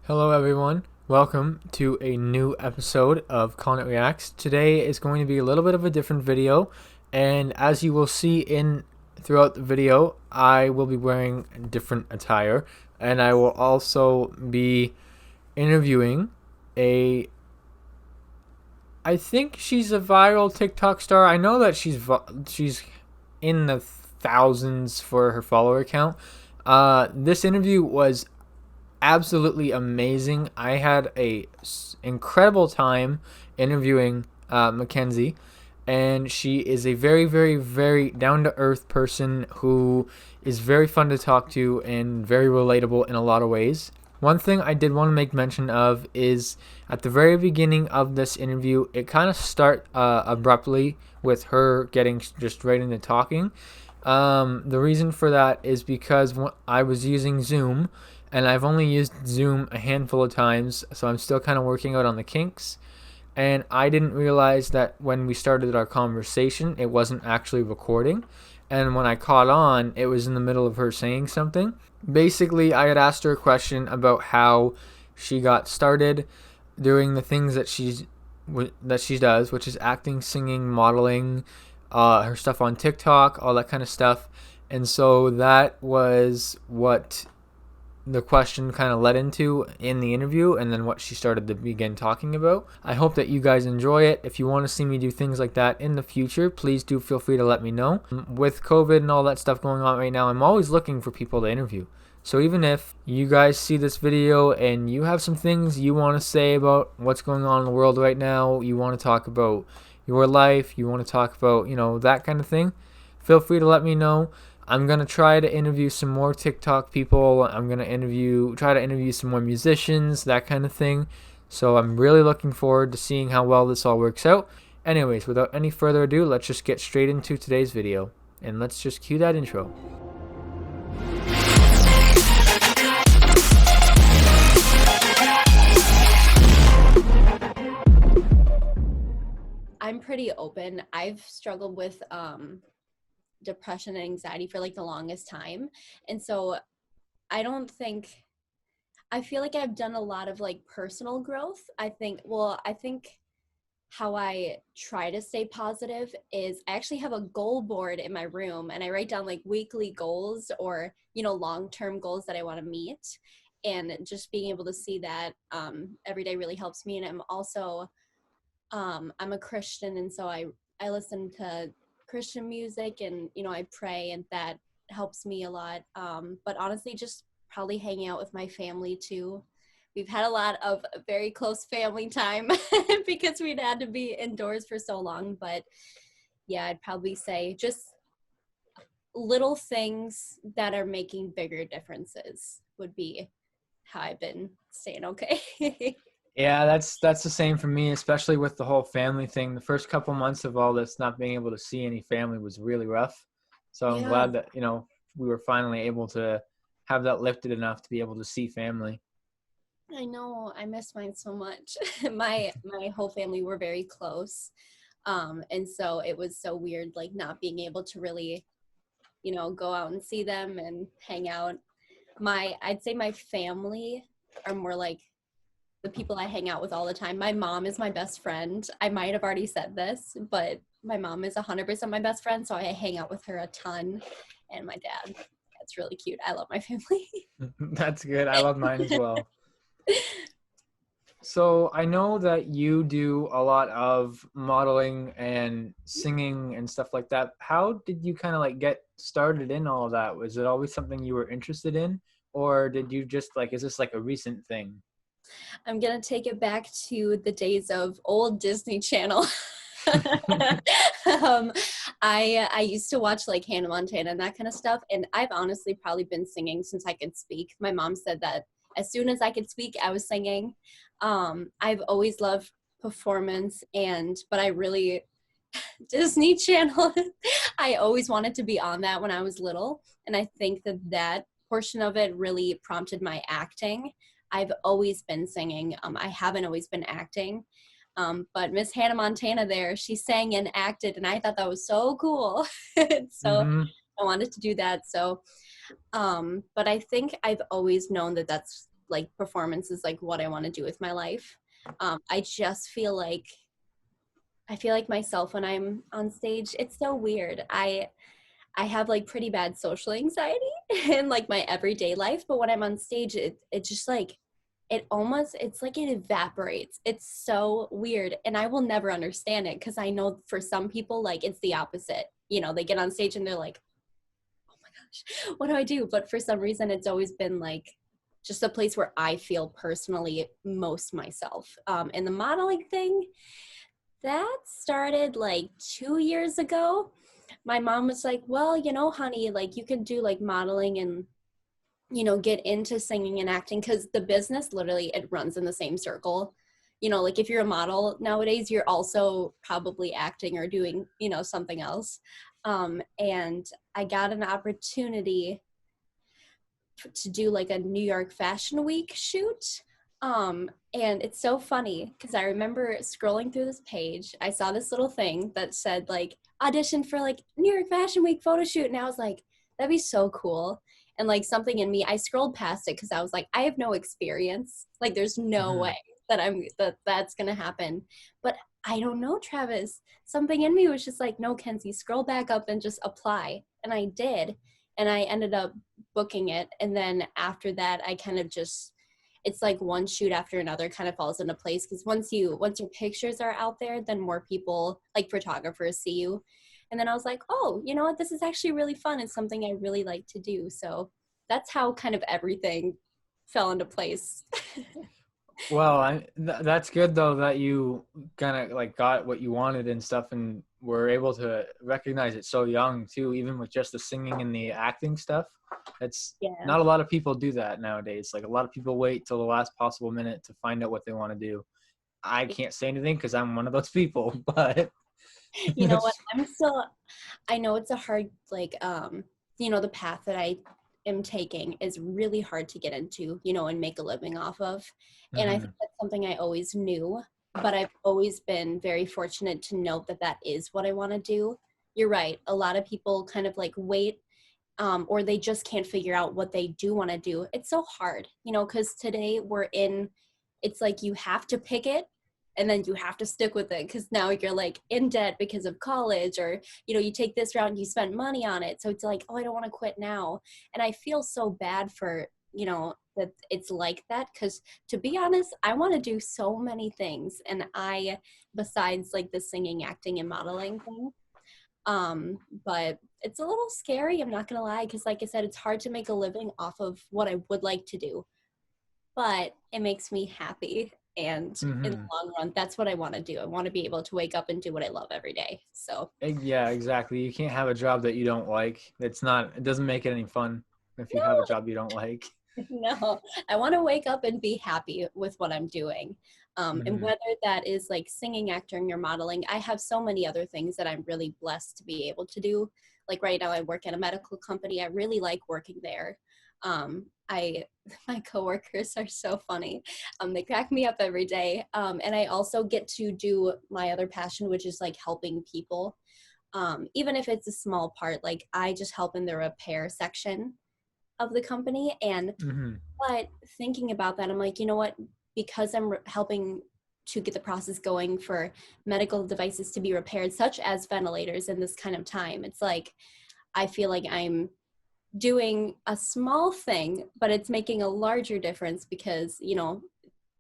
Hello, everyone. Welcome to a new episode of Conant Reacts. Today is going to be a little bit of a different video, and as you will see in throughout the video, I will be wearing different attire, and I will also be interviewing a. I think she's a viral TikTok star. I know that she's in the thousands for her follower count. This interview was absolutely amazing. I had a incredible time interviewing Mackenzie, and she is a very, very, very down to earth person who is very fun to talk to and very relatable in a lot of ways. One thing I did want to make mention of is at the very beginning of this interview, it kind of start abruptly with her getting just right into talking. The reason for that is because I was using Zoom, and I've only used Zoom a handful of times, so I'm still kind of working out on the kinks. And I didn't realize that when we started our conversation, it wasn't actually recording. And when I caught on, it was in the middle of her saying something. Basically, I had asked her a question about how she got started doing the things that she does, which is acting, singing, modeling, her stuff on TikTok, all that kind of stuff. And so that was what the question kind of led into in the interview, and then what she started to begin talking about. I hope that you guys enjoy it. If you want to see me do things like that in the future, please do feel free to let me know. With COVID and all that stuff going on right now, I'm always looking for people to interview. So even if you guys see this video and you have some things you want to say about what's going on in the world right now, you want to talk about your life, you want to talk about, that kind of thing, feel free to let me know. I'm going to try to interview some more TikTok people. I'm going to try to interview some more musicians, that kind of thing. So I'm really looking forward to seeing how well this all works out. Anyways, without any further ado, let's just get straight into today's video. And let's just cue that intro. I'm pretty open. I've struggled with depression and anxiety for like the longest time. And so I feel like I've done a lot of like personal growth. I think how I try to stay positive is I actually have a goal board in my room, and I write down like weekly goals or, long-term goals that I want to meet. And just being able to see that every day really helps me. And I'm a Christian, and so I listen to Christian music, and I pray, and that helps me a lot. But honestly, just probably hanging out with my family too. We've had a lot of very close family time because we'd had to be indoors for so long. But yeah, I'd probably say just little things that are making bigger differences would be how I've been staying okay. Yeah, that's the same for me, especially with the whole family thing. The first couple months of all this, not being able to see any family was really rough. So I'm Yeah. glad that, we were finally able to have that lifted enough to be able to see family. I know, I miss mine so much. My whole family were very close. And so it was so weird, like not being able to really, go out and see them and hang out. I'd say my family are more like the people I hang out with all the time. My mom is my best friend. I might have already said this, but my mom is 100% my best friend, so I hang out with her a ton. And my dad, that's really cute. I love my family. That's good. I love mine as well. So I know that you do a lot of modeling and singing and stuff like that. How did you kind of like get started in all of that? Was it always something you were interested in, or did you just like, is this like a recent thing? I'm gonna take it back to the days of old Disney Channel. um, I used to watch like Hannah Montana and that kind of stuff, and I've honestly probably been singing since I could speak. My mom said that as soon as I could speak, I was singing. I've always loved performance, but I really Disney Channel. I always wanted to be on that when I was little, and I think that portion of it really prompted my acting. I've always been singing. I haven't always been acting. But Miss Hannah Montana there, she sang and acted, and I thought that was so cool. So I wanted to do that. So, but I think I've always known that that's like performance is like what I want to do with my life. I just I feel like myself when I'm on stage. It's so weird. I have like pretty bad social anxiety in like my everyday life, but when I'm on stage, it just like it's like it evaporates. It's so weird, and I will never understand it because I know for some people like it's the opposite. You know, they get on stage and they're like, "Oh my gosh, what do I do?" But for some reason, it's always been like just a place where I feel personally most myself. And the modeling thing, that started like 2 years ago. My mom was like, well, you know, honey, like you can do like modeling and, you know, get into singing and acting because the business literally it runs in the same circle. You know, like if you're a model nowadays, you're also probably acting or doing, you know, something else. And I got an opportunity to do like a New York Fashion Week shoot. And it's so funny because I remember scrolling through this page. I saw this little thing that said like audition for like New York Fashion Week photo shoot. And I was like, that'd be so cool. And like something in me, I scrolled past it because I was like, I have no experience. Like there's no Mm-hmm. way that's gonna happen. But I don't know, Travis. Something in me was just like, no, Kenzie, scroll back up and just apply. And I did. And I ended up booking it. And then after that, I kind of just it's like one shoot after another kind of falls into place because once your pictures are out there, then more people like photographers see you. And then I was like, oh, you know what, this is actually really fun and something I really like to do. So that's how kind of everything fell into place. Well, that's good though that you kind of like got what you wanted and stuff, and were able to recognize it so young too, even with just the singing and the acting stuff. It's Yeah. not a lot of people do that nowadays. Like a lot of people wait till the last possible minute to find out what they want to do. I can't say anything because I'm one of those people, but You know what, I know it's a hard like you know, the path that I am taking is really hard to get into, you know, and make a living off of. And I think Mhm. that's something I always knew, but I've always been very fortunate to know that that is what I want to do. You're right. A lot of people kind of like wait or they just can't figure out what they do want to do. It's so hard, you know, because today it's like you have to pick it and then you have to stick with it because now you're like in debt because of college or, you know, you take this route and you spend money on it. So it's like, oh, I don't want to quit now. And I feel so bad for, you know, that it's like that because to be honest, I want to do so many things. And besides like the singing, acting, and modeling thing, but it's a little scary, I'm not gonna lie, because like I said, it's hard to make a living off of what I would like to do, but it makes me happy. And in the Mhm. long run, that's what I want to do. I want to be able to wake up and do what I love every day. So Yeah, exactly. You can't have a job that you don't like. It doesn't make it any fun if you have a no, job you don't like. no, I want to wake up and be happy with what I'm doing. And Mhm. whether that is like singing, acting, or modeling, I have so many other things that I'm really blessed to be able to do. Like right now, I work at a medical company. I really like working there. I my coworkers are so funny. They crack me up every day. And I also get to do my other passion, which is like helping people. Even if it's a small part, like I just help in the repair section of the company. And Mhm. but thinking about that, I'm like, you know what? Because I'm helping to get the process going for medical devices to be repaired, such as ventilators in this kind of time, it's like I feel like I'm doing a small thing, but it's making a larger difference because, you know,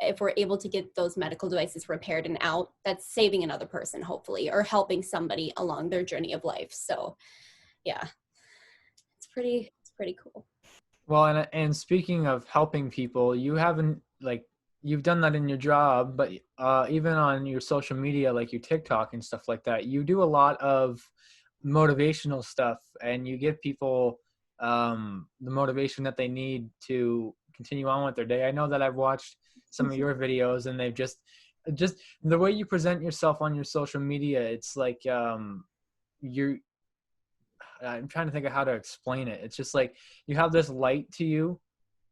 if we're able to get those medical devices repaired and out, that's saving another person, hopefully, or helping somebody along their journey of life. So, yeah, it's pretty cool. Well, and speaking of helping people, you haven't like you've done that in your job, but even on your social media, like your TikTok and stuff like that, you do a lot of motivational stuff, and you give people the motivation that they need to continue on with their day. I know that I've watched some of your videos, and they've just the way you present yourself on your social media. It's like you're I'm trying to think of how to explain it. It's just like you have this light to you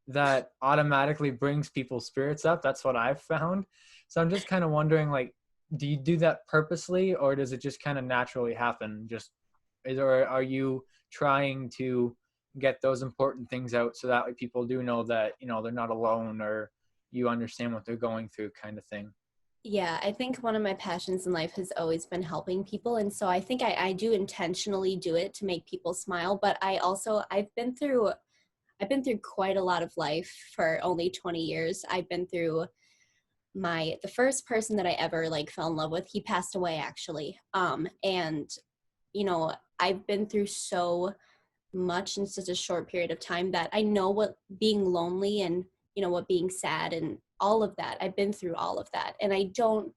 that automatically brings people's spirits up. That's what I've found. So I'm just kind of wondering, like, do you do that purposely, or does it just kind of naturally happen? Or are you trying to get those important things out, so that way people do know that, you know, they're not alone, or you understand what they're going through, kind of thing. Yeah, I think one of my passions in life has always been helping people. And so I think I do intentionally do it to make people smile. But I've been through quite a lot of life for only 20 years. I've been through the first person that I ever like fell in love with, he passed away actually. And you know, I've been through so much in such a short period of time that I know what being lonely and, you know, what being sad and all of that. I've been through all of that. And I don't,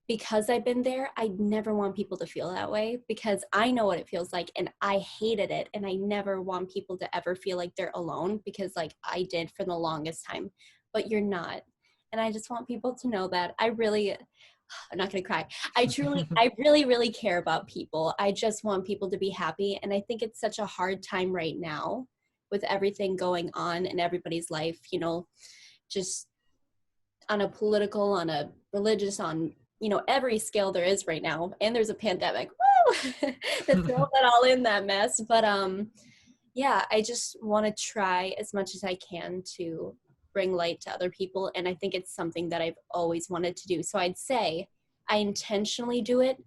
because I've been there, I never want people to feel that way, because I know what it feels like and I hated it. And I never want people to ever feel like they're alone, because like I did for the longest time, but you're not. And I just want people to know that I'm not going to cry. I really, really care about people. I just want people to be happy. And I think it's such a hard time right now with everything going on in everybody's life, you know, just on a political, on a religious, on, you know, every scale there is right now. And there's a pandemic. Woo! To throw that all in that mess. But yeah, I just want to try as much as I can to bring light to other people. And I think it's something that I've always wanted to do. So I'd say I intentionally do it,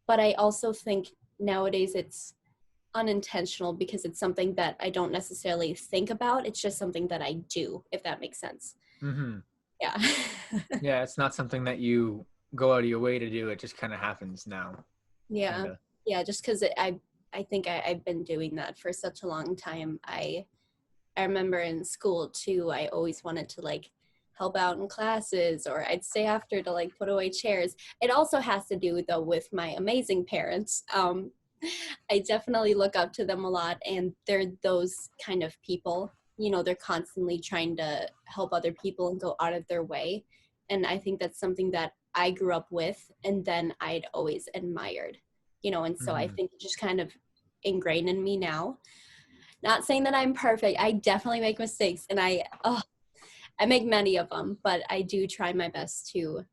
but I also think nowadays it's unintentional, because it's something that I don't necessarily think about. It's just something that I do, if that makes sense. Hmm. Yeah. Yeah, it's not something that you go out of your way to do. It just kind of happens now, kind Yeah. of. Yeah. Just because I think I've been doing that for such a long time. I remember in school too, I always wanted to like help out in classes, or I'd stay after to like put away chairs. It also has to do though with my amazing parents. I definitely look up to them a lot, and they're those kind of people. You know, they're constantly trying to help other people and go out of their way. And I think that's something that I grew up with and then I'd always admired, you know, and so I Hmm. think it just kind of ingrained in me now. Not saying that I'm perfect. I definitely make mistakes, and I make many of them, but I do try my best to.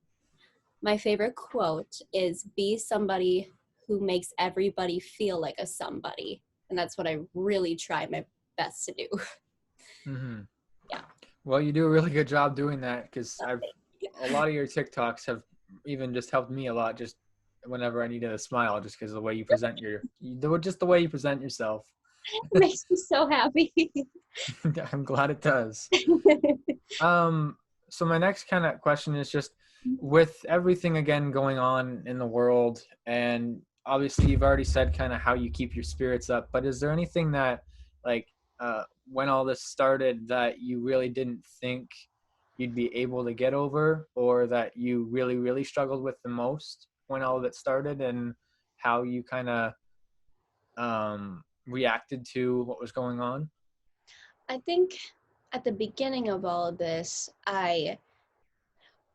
My favorite quote is, be somebody who makes everybody feel like a somebody. And that's what I really try my best to do. Hmm. Yeah. Well, you do a really good job doing that, because a lot of your TikToks have even just helped me a lot, just whenever I needed a smile, just because of the way you present just the way you present yourself. It makes me so happy. I'm glad it does. Um, so my next kind of question is just, with everything again going on in the world, and obviously you've already said kind of how you keep your spirits up, but is there anything that, like, when all this started, that you really didn't think you'd be able to get over, or that you really, really struggled with the most when all of it started, and how you kind of reacted to what was going on? I think at the beginning of all of this,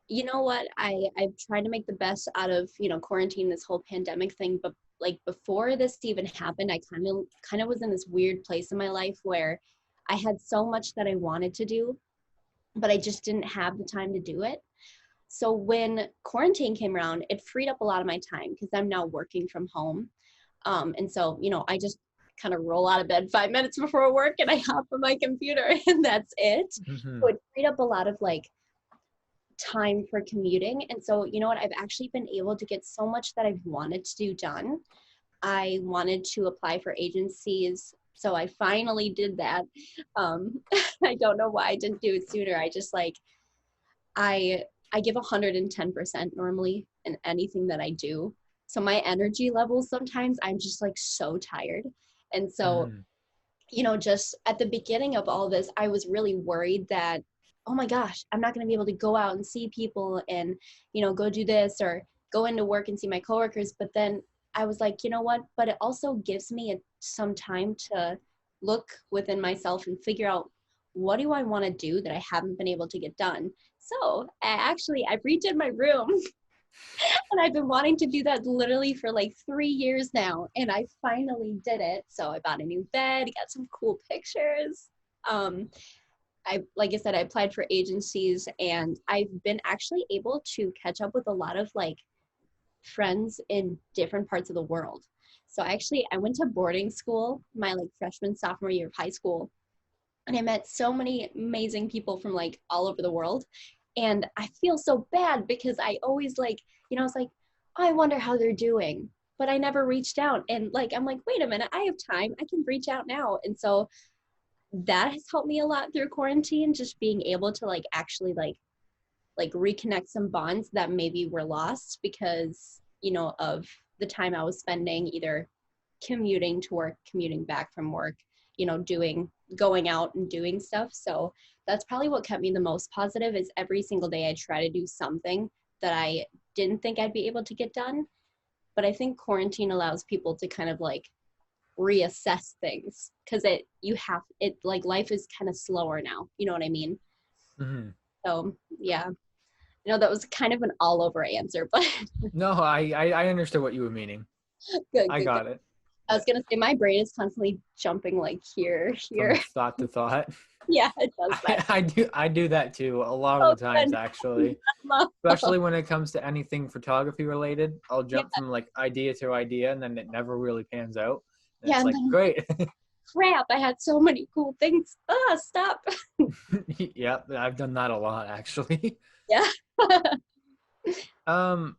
you know what, I've tried to make the best out of, you know, quarantine, this whole pandemic thing. But like before this even happened, I kind of was in this weird place in my life where I had so much that I wanted to do, but I just didn't have the time to do it. So when quarantine came around, it freed up a lot of my time because I'm now working from home. And so, you know, I just kind of roll out of bed 5 minutes before work and I hop on my computer and that's it. Hmm. So it freed up a lot of like time for commuting. And so, you know what, I've actually been able to get so much that I've wanted to do done. I wanted to apply for agencies. So I finally did that. I don't know why I didn't do it sooner. I just like, I I give 110% normally in anything that I do. So my energy levels sometimes I'm just like so tired. And so, Hmm. you know, just at the beginning of all this, I was really worried that, oh my gosh, I'm not going to be able to go out and see people and, you know, go do this or go into work and see my coworkers. But then I was like, you know what? But it also gives me some time to look within myself and figure out, what do I want to do that I haven't been able to get done? So I redid my room and I've been wanting to do that literally for like 3 years now. And I finally did it. So I bought a new bed, got some cool pictures. Um, like I said, I applied for agencies and I've been actually able to catch up with a lot of like friends in different parts of the world. So I went to boarding school my like freshman, sophomore year of high school. And I met so many amazing people from like all over the world. And I feel so bad because I always like, I was like, oh, I wonder how they're doing. But I never reached out. And like, I'm like, wait a minute, I have time. I can reach out now. And so that has helped me a lot through quarantine, just being able to like actually like reconnect some bonds that maybe were lost because, of the time I was spending either commuting to work, commuting back from work, going out and doing stuff. So that's probably what kept me the most positive is every single day I try to do something that I didn't think I'd be able to get done. But I think quarantine allows people to kind of like reassess things because like life is kind of slower now. You know what I mean? Hmm. So yeah, that was kind of an all over answer, but No, I understood what you were meaning. good, I good, good. got it. I Yeah. was gonna say my brain is constantly jumping like here, From here. thought to thought. Yeah, it does that. I do that too a lot of Oh, the times good. actually. Oh, Especially when it comes to anything photography related. I'll yeah, jump from like idea to idea and then it never really pans out. And yeah, it's and like, then great. crap, I had so many cool things. Stop. Yeah, I've done that a lot actually. Yeah. Um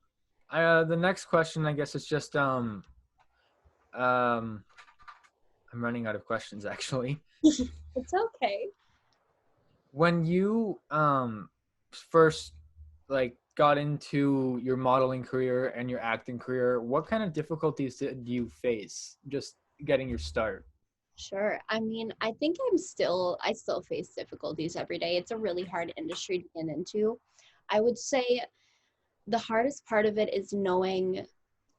the next question I guess is just um I'm running out of questions actually. It's okay. When you first like got into your modeling career and your acting career, what kind of difficulties did you face just getting your start? Sure. I mean, I think I still face difficulties every day. It's a really hard industry to get into. I would say the hardest part of it is knowing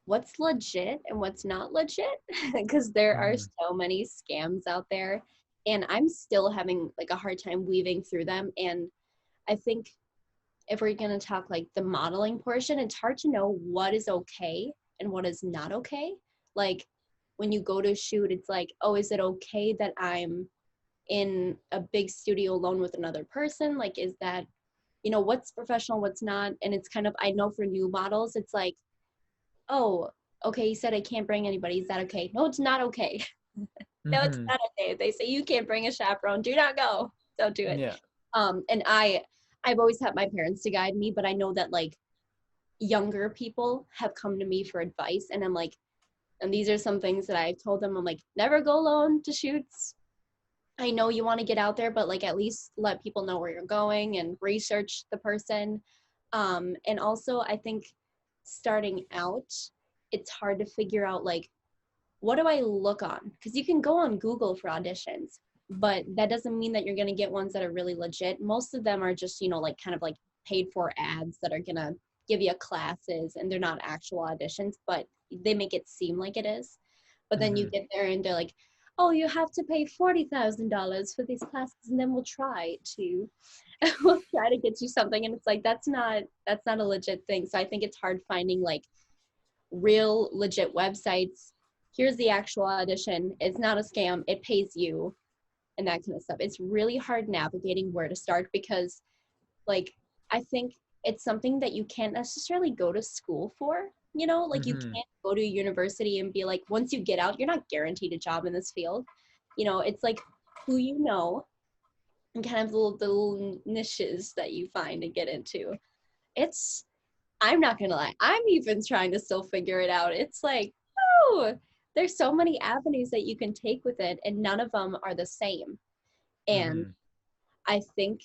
what's legit and what's not legit because there are Mm-hmm. so many scams out there and I'm still having like a hard time weaving through them. And I think if we're going to talk like the modeling portion, it's hard to know what is okay and what is not okay. Like when you go to shoot, it's like, oh, is it okay that I'm in a big studio alone with another person? Like, is that, what's professional, what's not? And it's kind of, I know for new models, it's like, oh, okay, you said I can't bring anybody. Is that okay? No, it's not okay. No, it's Mm-hmm. not okay. If they say you can't bring a chaperone, do not go. Don't do it. Yeah. And I've always had my parents to guide me, but I know that like younger people have come to me for advice, and I'm like, and these are some things that I've told them. I'm like, never go alone to shoots. I know you want to get out there, but like at least let people know where you're going and research the person. And also, I think starting out, it's hard to figure out like what do I look on? Because you can go on Google for auditions, but that doesn't mean that you're going to get ones that are really legit. Most of them are just, like kind of like paid for ads that are going to give you classes and they're not actual auditions, but they make it seem like it is. But then you Mm-hmm. get there and they're like, oh, you have to pay $40,000 for these classes and then we'll try to we'll try to get you something. And it's like, that's not a legit thing. So I think it's hard finding like real legit websites. Here's the actual audition. It's not a scam. It pays you and that kind of stuff. It's really hard navigating where to start because like I think it's something that you can't necessarily go to school for. Like you Mm-hmm. can't go to university and be like, once you get out, you're not guaranteed a job in this field. It's like who you know and kind of the little niches that you find and get into. It's I'm not gonna lie. I'm even trying to still figure it out. It's like, oh, there's so many avenues that you can take with it, and none of them are the same. And Mm-hmm. I think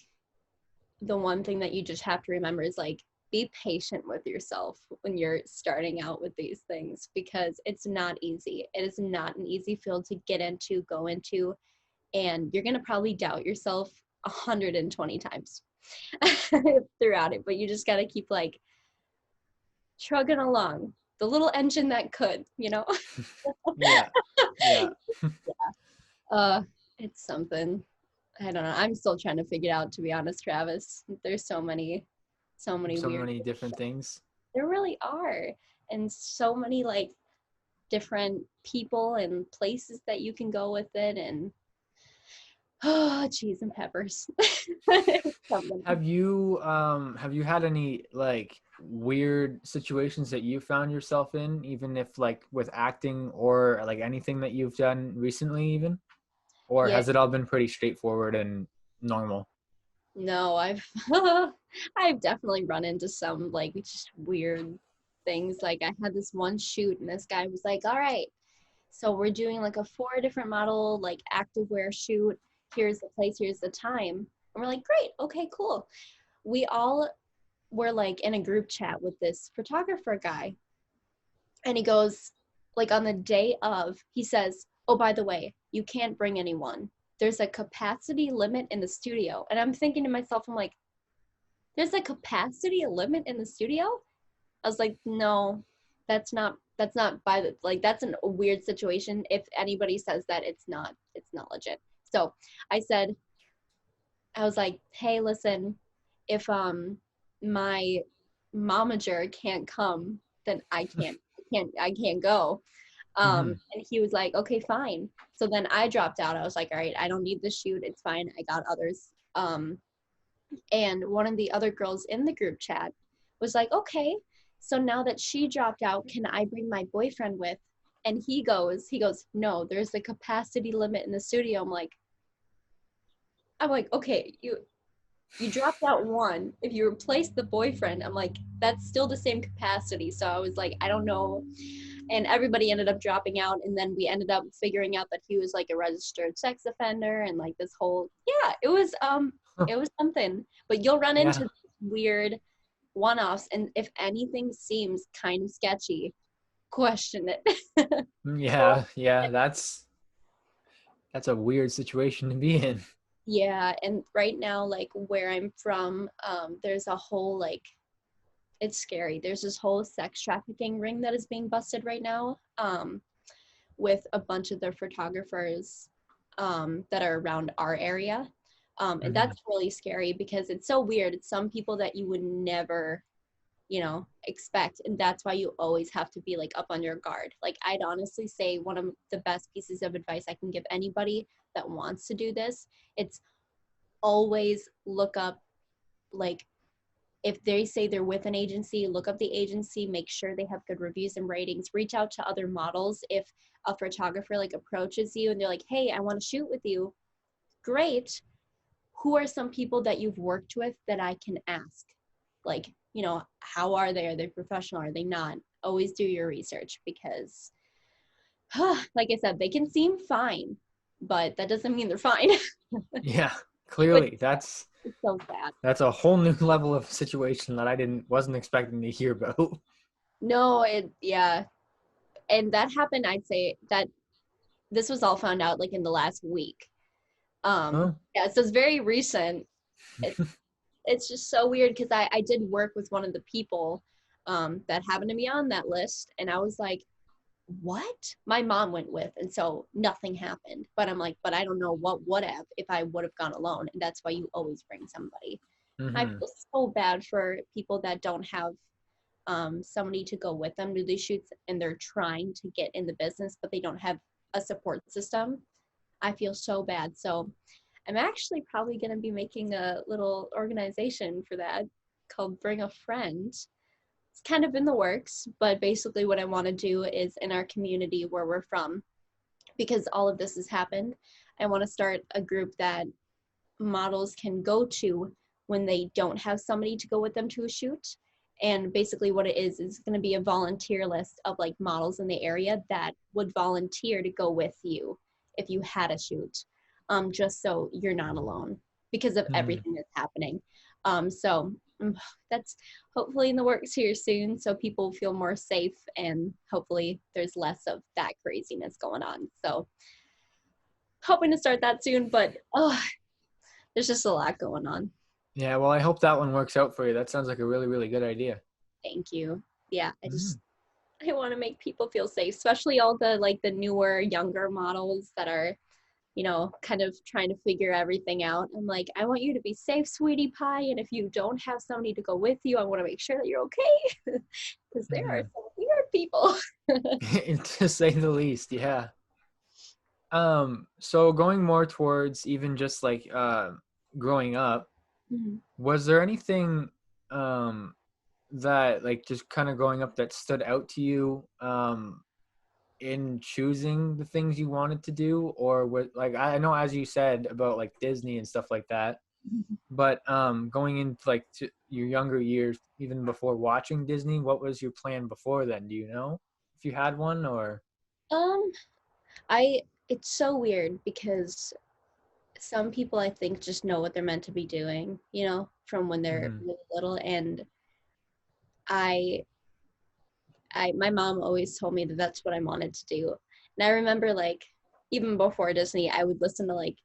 the one thing that you just have to remember is like, be patient with yourself when you're starting out with these things because it's not easy. It is not an easy field to get into, go into, and you're gonna probably doubt yourself 120 times throughout it. But you just gotta keep like trugging along, the little engine that could. Yeah. Yeah. uh, it's something. I don't know. I'm still trying to figure it out, to be honest, Travis. There's so many So weird. many different things. There really are, and so many like different people and places that you can go with it, and oh, cheese and peppers. Something. Have you had any like weird situations that you found yourself in, even if like with acting or like anything that you've done recently even? Or Yeah, has it all been pretty straightforward and normal? no, I've I've definitely run into some like just weird things. Like I had this one shoot and this guy was like, "All right, so we're doing like a 4 different model like activewear shoot. Here's the place, here's the time." And we're like, "Great. Okay, cool." We all were like in a group chat with this photographer guy, and he goes like on the day of, he says, "Oh, by the way, you can't bring anyone. There's a capacity limit in the studio." And I'm thinking to myself, I'm like, there's a capacity limit in the studio? I was like, no, that's not by the, like, that's a weird situation. If anybody says that, it's not legit. So I said, I was like, hey, listen, if my momager can't come, then I can't go. Mm-hmm. And he was like, okay, fine. So then I dropped out. I was like, all right, I don't need the shoot. It's fine. I got others. And one of the other girls in the group chat was like, okay, so now that she dropped out, can I bring my boyfriend with? And he goes, no, there's a capacity limit in the studio. I'm like, okay, you dropped out one. If you replace the boyfriend, I'm like, that's still the same capacity. So I was like, I don't know. And everybody ended up dropping out. And then we ended up figuring out that he was like a registered sex offender and like this whole, yeah, it was something. But you'll run Yeah. into weird one-offs. And if anything seems kind of sketchy, question it. Yeah, yeah, that's a weird situation to be in. Yeah. And right now, like where I'm from, there's a whole like, it's scary. There's this whole sex trafficking ring that is being busted right now, with a bunch of the photographers that are around our area. And Mm-hmm. that's really scary because it's so weird. It's some people that you would never, expect. And that's why you always have to be like up on your guard. Like, I'd honestly say one of the best pieces of advice I can give anybody that wants to do this, it's always look up, like, if they say they're with an agency, look up the agency, make sure they have good reviews and ratings, reach out to other models. If a photographer like approaches you and they're like, hey, I want to shoot with you, great. Who are some people that you've worked with that I can ask? Like, how are they? Are they professional? Are they not? Always do your research because, like I said, they can seem fine, but that doesn't mean they're fine. Yeah, But clearly it's so sad. that's a whole new level of situation that I didn't wasn't expecting to hear about. No, yeah. And that happened, I'd say that this was all found out like in the last week. Huh? Yeah, so it's very recent. It, it's just so weird because I did work with one of the people that happened to be on that list, and I was like, what? My mom went with, and so nothing happened. But I'm like, but I don't know what would have if I would have gone alone, and that's why you always bring somebody. I Mm-hmm. feel so bad for people that don't have somebody to go with them to these shoots and they're trying to get in the business, but they don't have a support system. I feel so bad. So I'm actually probably going to be making a little organization for that called Bring a Friend. It's kind of in the works, but basically what I want to do is in our community where we're from, because all of this has happened, I want to start a group that models can go to when they don't have somebody to go with them to a shoot. And basically what it is going to be a volunteer list of like models in the area that would volunteer to go with you if you had a shoot, just so you're not alone because of Mm-hmm. everything that's happening. So that's hopefully in the works here soon, so people feel more safe and hopefully there's less of that craziness going on. So hoping to start that soon, but there's just a lot going on. Yeah, well, I hope that one works out for you. That sounds like a really, really good idea. Thank you. Yeah, Mm. I want to make people feel safe, especially all the like the newer, younger models that are, kind of trying to figure everything out. I'm like, I want you to be safe, sweetie pie, and if you don't have somebody to go with you, I want to make sure that you're okay, because there are Mm-hmm. some weird people. To say the least, yeah. So going more towards even just like growing up, Mhm. was there anything um that like just kind of growing up that stood out to you in choosing the things you wanted to do, or what, like I know as you said about like Disney and stuff like that, but going into like to your younger years, even before watching Disney, what was your plan before then? Do you know if you had one or? Um, I it's so weird because some people I think just know what they're meant to be doing, from when they're Mm-hmm. really little. And I my mom always told me that that's what I wanted to do. And I remember like even before Disney, I would listen to like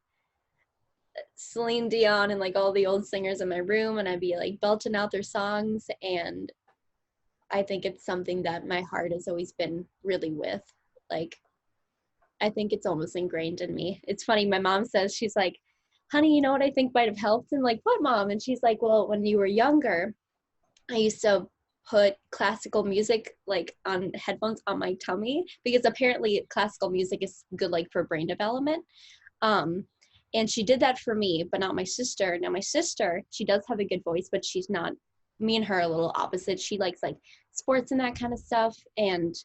Celine Dion and like all the old singers in my room, and I'd be like belting out their songs. And I think it's something that my heart has always been really with. Like, I think it's almost ingrained in me. It's funny. My mom says, she's like, honey, you know what I think might have helped? And like, what, mom? And she's like, well, when you were younger, I used to put classical music like on headphones on my tummy, because apparently classical music is good like for brain development. Um, and she did that for me, but not my sister. Now my sister, she does have a good voice, but she's not. Me and her are a little opposite. She likes like sports and that kind of stuff, and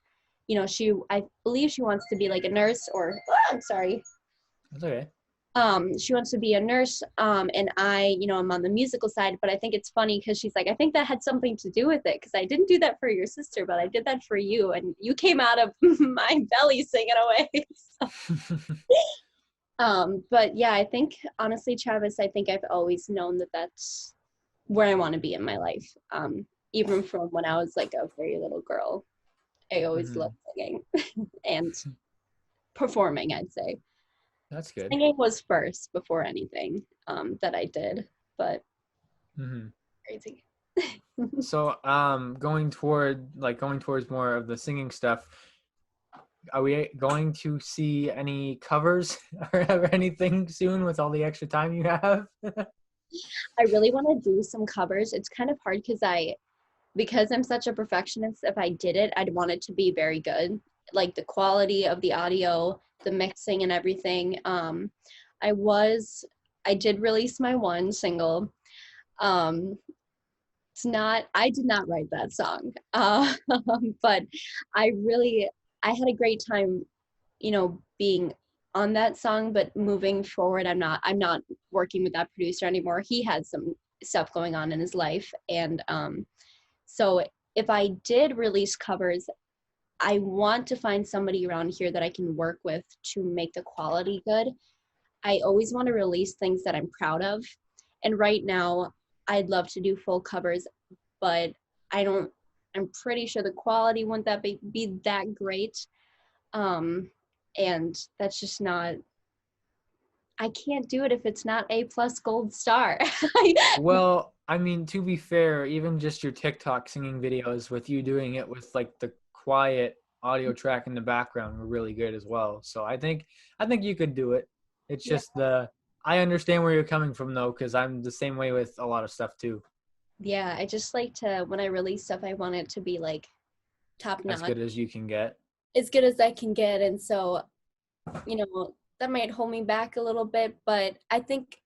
I believe she wants to be like a nurse, or I'm sorry, That's okay. she wants to be a nurse, and I'm on the musical side. But I think it's funny because she's like, I think that had something to do with it, because I didn't do that for your sister, but I did that for you, and you came out of my belly singing away. But yeah, I think honestly, Travis, I think I've always known that that's where I want to be in my life. Even from when I was like a very little girl, I always Mm-hmm. loved singing and performing, I'd say. That's good. Singing was first before anything that I did, but Mm-hmm. crazy. So, going towards more of the singing stuff, are we going to see any covers or anything soon with all the extra time you have? I really want to do some covers. It's kind of hard because I'm such a perfectionist. If I did it, I'd want it to be very good, like the quality of the audio, the mixing, and everything. I was, I did release my one single. Um, I did not write that song, but I had a great time, being on that song. But moving forward, I'm not working with that producer anymore. He has some stuff going on in his life, and so if I did release covers, I want to find somebody around here that I can work with to make the quality good. I always want to release things that I'm proud of. And right now, I'd love to do full covers, but I don't, I'm pretty sure the quality wouldn't be that great. Um, and that's just not, I can't do it if it's not A+ gold star. Well, I mean, to be fair, even just your TikTok singing videos with you doing it with like the quiet audio track in the background were really good as well. So I think you could do it. It's Yeah. just I understand where you're coming from though, because I'm the same way with a lot of stuff too. Yeah, I just like to, when I release stuff, I want it to be like top As notch, good as you can get. as good as I can get. And so, that might hold me back a little bit, but I think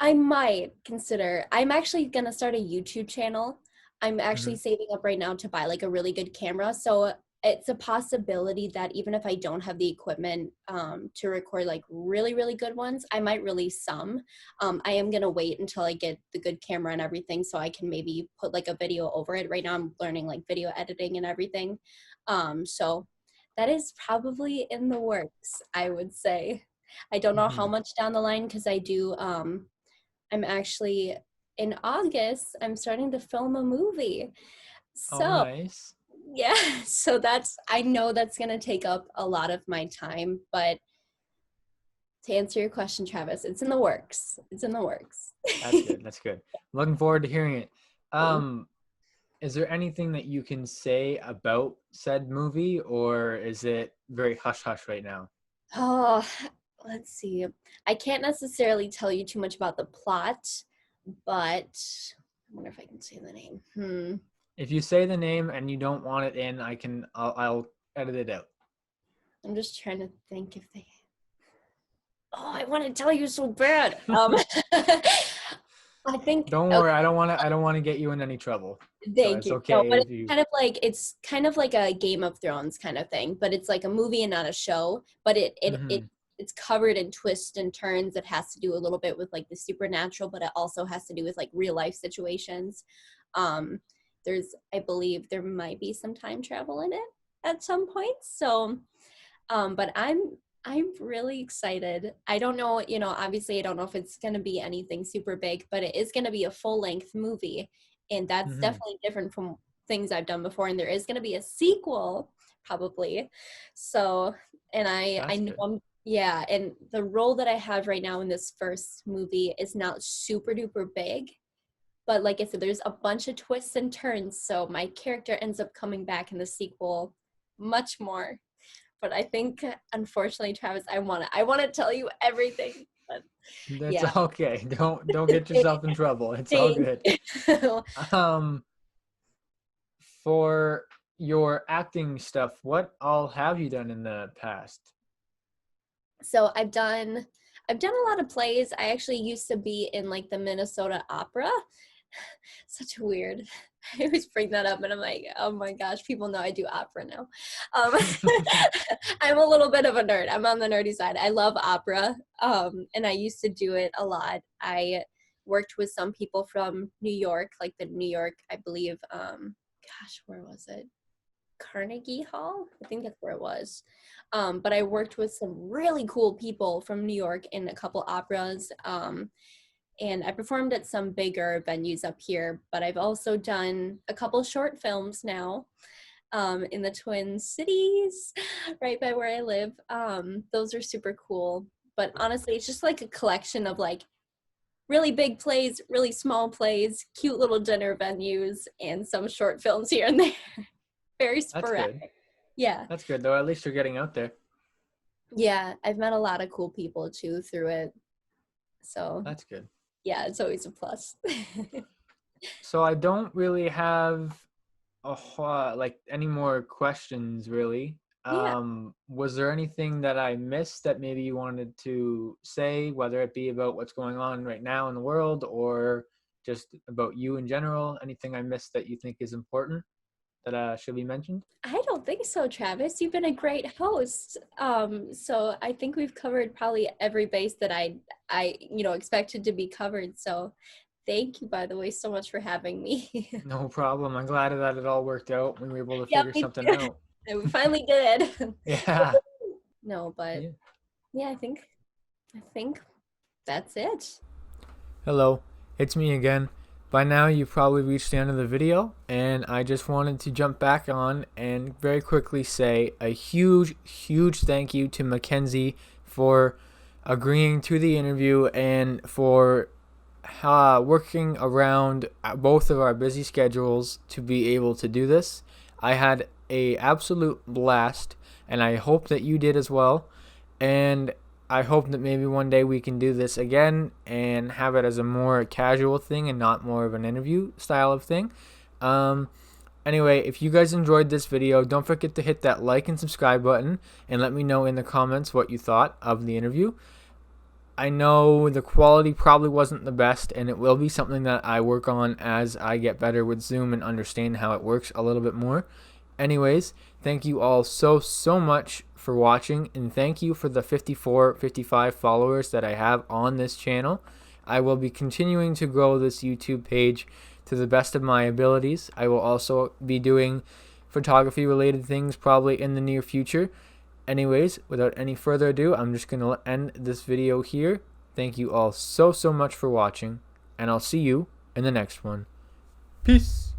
I might consider, I'm actually going to start a YouTube channel. I'm Hmm. actually saving up right now to buy like a really good camera. So it's a possibility that even if I don't have the equipment to record like really, really good ones, I might release some. I am going to wait until I get the good camera and everything so I can maybe put like a video over it. Right now I'm learning like video editing and everything. So that is probably in the works, I would say. I don't know how Hmm. much down the line, because I do I'm actually in August, I'm starting to film a movie. Oh, So, nice. yeah, so I know that's going to take up a lot of my time, but to answer your question, Travis, it's in the works. It's in the works. That's good. That's good. Looking forward to hearing it. Thank- Um, is there anything that you can say about said movie, or is it very hush hush right now? Oh, let's see. I can't necessarily tell you too much about the plot, but I wonder if I can say the name. If you say the name and you don't want it in, I'll edit it out. I'm just trying to think if they. Oh, I want to tell you so bad. I think Don't okay, worry, I don't want to get you in any trouble. So thank it's you. No, okay but if you. it's kind of like a Game of Thrones kind of thing, but it's like a movie and not a show. But Hmm. it's covered in twists and turns. It has to do a little bit with like the supernatural, but it also has to do with like real life situations. Um, I believe there might be some time travel in it at some point. So, but I'm really excited. I don't know, obviously I don't know if it's going to be anything super big, but it is going to be a full-length movie, and that's Hmm. definitely different from things I've done before, and there is going to be a sequel probably. So, and I That's know good. yeah, and the role that I have right now in this first movie is not super duper big, but like I said, there's a bunch of twists and turns, so my character ends up coming back in the sequel much more. But I think, unfortunately, Travis, I want to tell you everything. But That's yeah, okay. Don't get yourself in trouble. It's all thank good. you. Um, for your acting stuff, what all have you done in the past? So I've done a lot of plays. I actually used to be in like the Minnesota Opera. Such a weird. I always bring that up, and I'm like, oh my gosh, people know I do opera now. Um, I'm a little bit of a nerd. I'm on the nerdy side. I love opera, and I used to do it a lot. I worked with some people from New York, like the New York, I believe. Gosh, where was it? Carnegie Hall. I think that's where it was. But I worked with some really cool people from New York in a couple operas. And I performed at some bigger venues up here, but I've also done a couple short films now in the Twin Cities, right by where I live. Those are super cool. But honestly, it's just like a collection of like really big plays, really small plays, cute little dinner venues, and some short films here and there. Very That's good. sporadic. Yeah. That's good though. At least you're getting out there. Yeah. I've met a lot of cool people too through it. So That's good. yeah, it's always a plus. So I don't really have like any more questions really. Yeah. Was there anything that I missed that maybe you wanted to say, whether it be about what's going on right now in the world or just about you in general? Anything I missed that you think is important that should be mentioned? I don't think so, Travis. You've been a great host. So I think we've covered probably every base that I expected to be covered. So thank you, by the way, so much for having me. No problem. I'm glad that it all worked out. We were able to Yep, figure me something too. out. And we finally did. Yeah. No, but Yeah. yeah, I think that's it. Hello, it's me again. By now, you've probably reached the end of the video, and I just wanted to jump back on and very quickly say a huge, huge thank you to Mackenzie for agreeing to the interview and for working around both of our busy schedules to be able to do this. I had a absolute blast, and I hope that you did as well. And I hope that maybe one day we can do this again and have it as a more casual thing and not more of an interview style of thing. Um, anyway, if you guys enjoyed this video, don't forget to hit that like and subscribe button and let me know in the comments what you thought of the interview. I know the quality probably wasn't the best, and it will be something that I work on as I get better with Zoom and understand how it works a little bit more. Anyways, thank you all so much for watching, and thank you for the 54, 55 followers that I have on this channel. I will be continuing to grow this YouTube page to the best of my abilities. I will also be doing photography related things probably in the near future. Anyways, without any further ado, I'm just going to end this video here. Thank you all so much for watching, and I'll see you in the next one. Peace!